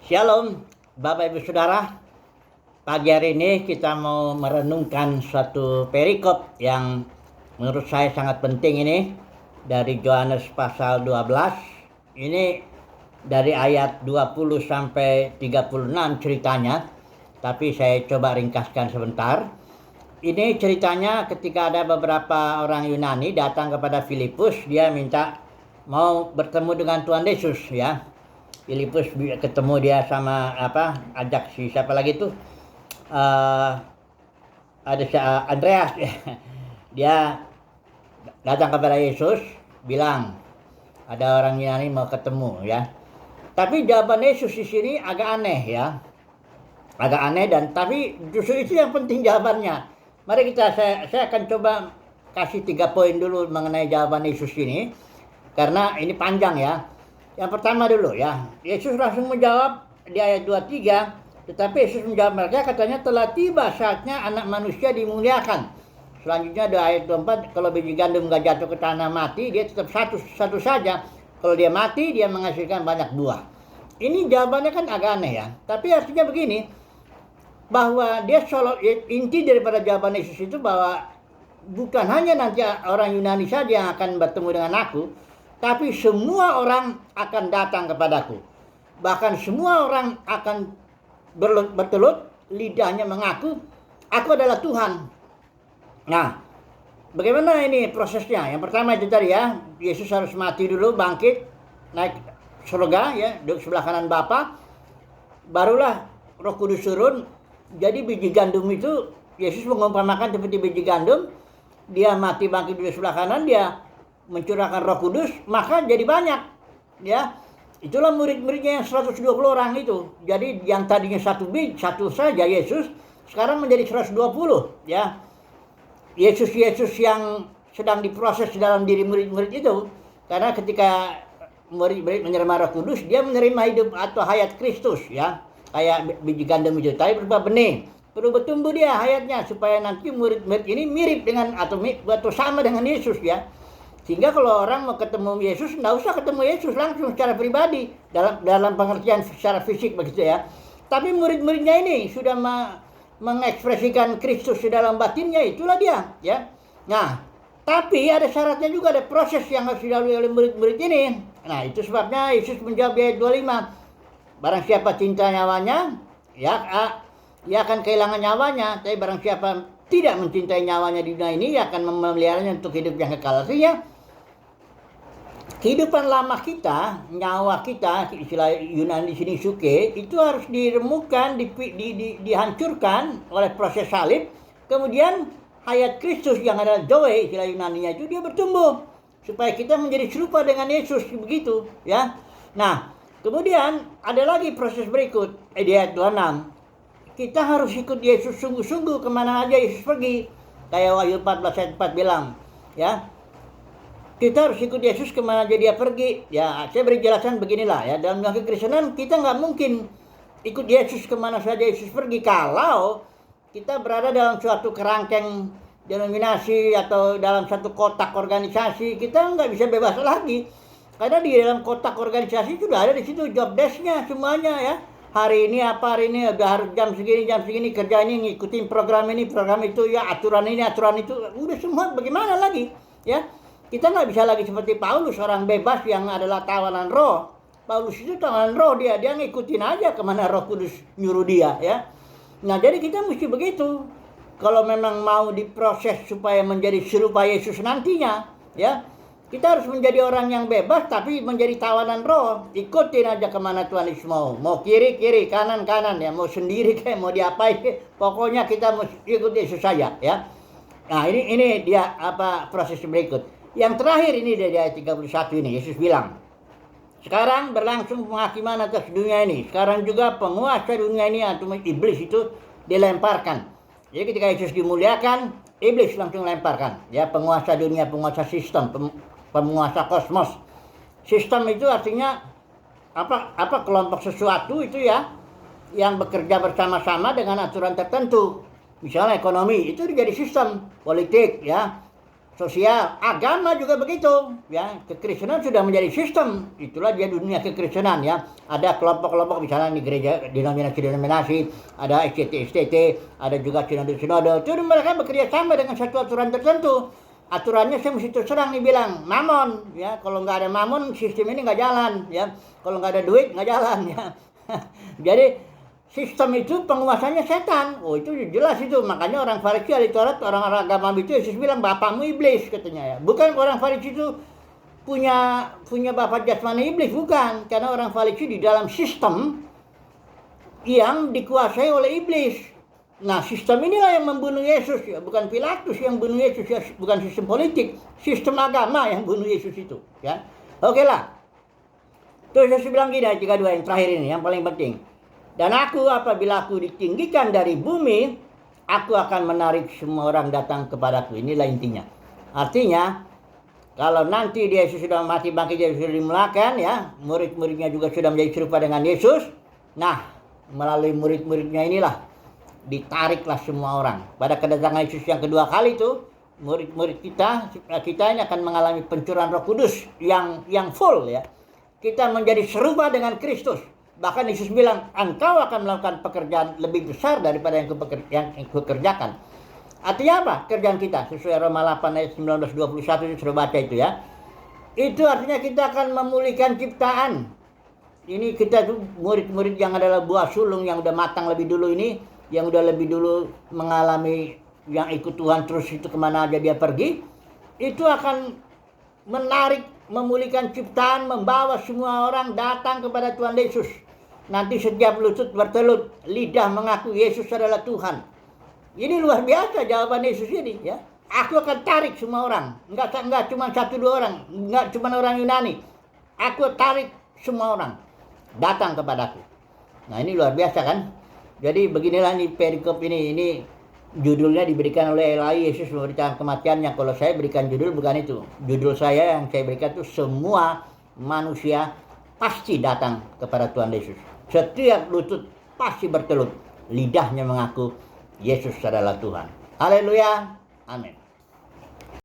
Shalom, Bapak Ibu Saudara. Pagi hari ini kita mau merenungkan suatu perikop yang menurut saya sangat penting ini dari Yohanes pasal 12. Ini dari ayat 20 sampai 36 ceritanya, tapi saya coba ringkaskan sebentar. Ini ceritanya ketika ada beberapa orang Yunani datang kepada Filipus, dia minta mau bertemu dengan Tuhan Yesus ya. Filipus ketemu dia sama ajak si siapa lagi tuh, ada si Andreas. Dia datang kepada Yesus bilang ada orang Yunani mau ketemu ya. Tapi jawaban Yesus di sini agak aneh ya, agak aneh, dan tapi justru itu yang penting jawabannya. Mari saya akan coba kasih 3 poin dulu mengenai jawaban Yesus ini, karena ini panjang ya. Yang pertama dulu ya, Yesus langsung menjawab di ayat 23, tetapi Yesus menjawab mereka, katanya telah tiba saatnya anak manusia dimuliakan. Selanjutnya di ayat 24, kalau biji gandum gak jatuh ke tanah mati, dia tetap satu saja. Kalau dia mati, dia menghasilkan banyak buah. Ini jawabannya kan agak aneh ya, tapi artinya begini, bahwa dia inti daripada jawaban Yesus itu bahwa bukan hanya nanti orang Yunani saja yang akan bertemu dengan aku, tapi semua orang akan datang kepadaku. Bahkan semua orang akan bertelut lidahnya mengaku, aku adalah Tuhan. Nah, bagaimana ini prosesnya? Yang pertama itu tadi ya, Yesus harus mati dulu, bangkit, naik surga ya, duduk sebelah kanan Bapa. Barulah Roh Kudus turun. Jadi biji gandum itu, Yesus mengumpamakan seperti biji gandum. Dia mati, bangkit di sebelah kanan, dia mencurahkan Roh Kudus, maka jadi banyak ya. Itulah murid-muridnya yang 120 orang itu. Jadi yang tadinya satu saja Yesus, sekarang menjadi 120 ya. Yesus yang sedang diproses dalam diri murid-murid itu, karena ketika murid-murid menerima Roh Kudus, dia menerima hidup atau hayat Kristus ya. Kayak biji gandum itu tadi berupa benih, perlu bertumbuh dia hayatnya supaya nanti murid-murid ini mirip dengan atau sama dengan Yesus ya. Sehingga kalau orang mau ketemu Yesus, nggak usah ketemu Yesus langsung secara pribadi, dalam pengertian secara fisik begitu ya. Tapi murid-muridnya ini sudah mengekspresikan Kristus di dalam batinnya, itulah dia ya. Nah, tapi ada syaratnya juga, ada proses yang harus dilalui oleh murid-murid ini. Nah, itu sebabnya Yesus menjawab di ayat 25, barang siapa cinta nyawanya, ya ia akan kehilangan nyawanya. Tapi barang siapa tidak mencintai nyawanya di dunia ini, ia akan memeliharanya untuk hidup yang kekal. Artinya kehidupan lama kita, nyawa kita, istilah Yunani di sini suke, itu harus diremukkan, dihancurkan oleh proses salib. Kemudian hayat Kristus yang adalah zoe, istilah Yunaninya itu, dia bertumbuh supaya kita menjadi serupa dengan Yesus begitu ya. Nah, kemudian ada lagi proses berikut di ayat 26. Kita harus ikut Yesus sungguh-sungguh kemana aja Yesus pergi. Kayak Wahyu 14 ayat 4 bilang ya, kita harus ikut Yesus kemana aja dia pergi. Ya, saya beri jelasan beginilah ya. Dalam kekristenan kita nggak mungkin ikut Yesus kemana saja Yesus pergi kalau kita berada dalam suatu kerangkeng denominasi atau dalam satu kotak organisasi. Kita nggak bisa bebas lagi, karena di dalam kotak organisasi sudah ada di situ job desk-nya semuanya ya. Hari ini apa, hari ini udah harus jam segini kerja ini, ngikutin program ini program itu ya, aturan ini aturan itu, udah semua. Bagaimana lagi ya? Kita nggak bisa lagi seperti Paulus, orang bebas yang adalah tawanan roh. Paulus itu tawanan roh, dia ngikutin aja kemana Roh Kudus nyuruh dia ya. Nah, jadi kita mesti begitu kalau memang mau diproses supaya menjadi serupa Yesus nantinya ya. Kita harus menjadi orang yang bebas tapi menjadi tawanan roh. Ikutin aja kemana Tuhan Yesus mau. Mau kiri, kanan ya. Mau sendiri kayak mau diapain. Pokoknya kita mau ikut Yesus saja ya. Nah, ini dia proses berikut. Yang terakhir ini dari ayat 31 ini, Yesus bilang, sekarang berlangsung penghakiman atas dunia ini. Sekarang juga penguasa dunia ini atau iblis itu dilemparkan. Jadi ketika Yesus dimuliakan, iblis langsung lemparkan. Ya, penguasa dunia, penguasa sistem, penguasa kosmos. Sistem itu artinya kelompok sesuatu itu ya, yang bekerja bersama-sama dengan aturan tertentu. Misalnya ekonomi itu jadi sistem, politik ya, sosial, agama juga begitu, ya. Kekristenan sudah menjadi sistem, itulah dia dunia kekristenan, ya. Ada kelompok-kelompok misalnya di gereja denominasi, ada SCT, ada juga sinode, itu mereka bekerja sama dengan satu aturan tertentu. Aturannya saya mesti terserang nih bilang, mamon, ya. Kalau nggak ada mamon, sistem ini nggak jalan, ya. Kalau nggak ada duit, nggak jalan, ya. Jadi sistem itu penguasanya setan. Oh, itu jelas itu. Makanya orang Farisi ahli Taurat, orang-orang agama itu Yesus bilang bapakmu iblis katanya, ya. Bukan orang Farisi itu punya bapak jasmani iblis, bukan. Karena orang Farisi di dalam sistem yang dikuasai oleh iblis. Nah, sistem inilah yang membunuh Yesus, ya. Bukan Pilatus yang bunuh Yesus, ya. Bukan sistem politik, sistem agama yang bunuh Yesus itu, ya. Oke lah. Terus Yesus bilang gini, 32 yang terakhir ini, yang paling penting. Dan aku apabila aku ditinggikan dari bumi, aku akan menarik semua orang datang kepadaku. Inilah intinya. Artinya, kalau nanti Yesus sudah mati bangkit, Yesus sudah dimulakan, ya, murid-muridnya juga sudah menjadi serupa dengan Yesus. Nah, melalui murid-muridnya inilah ditariklah semua orang. Pada kedatangan Yesus yang kedua kali itu, murid-murid kita ini akan mengalami pencurahan Roh Kudus yang full, ya. Kita menjadi serupa dengan Kristus. Bahkan Yesus bilang, engkau akan melakukan pekerjaan lebih besar daripada yang kukerjakan. Artinya apa? Kerjaan kita. Sesuai Roma 8 ayat 19-21 itu sudah baca itu, ya. Itu artinya kita akan memulihkan ciptaan. Ini kita tuh murid-murid yang adalah buah sulung yang udah matang lebih dulu ini. Yang udah lebih dulu mengalami yang ikut Tuhan terus itu kemana aja dia pergi. Itu akan menarik, memulihkan ciptaan, membawa semua orang datang kepada Tuhan Yesus. Nanti setiap lutut bertelut, lidah mengaku Yesus adalah Tuhan. Ini luar biasa jawaban Yesus ini, ya. Aku akan tarik semua orang. Enggak cuma 1-2 orang, enggak cuma orang Yunani. Aku tarik semua orang datang kepadaku. Nah, ini luar biasa kan? Jadi beginilah nih perikop ini judulnya diberikan oleh Elai, Yesus memberitakan kematiannya. Kalau saya berikan judul bukan itu. Judul saya yang saya berikan itu semua manusia pasti datang kepada Tuhan Yesus. Setiap lutut pasti bertelut, lidahnya mengaku Yesus adalah Tuhan. Haleluya. Amin.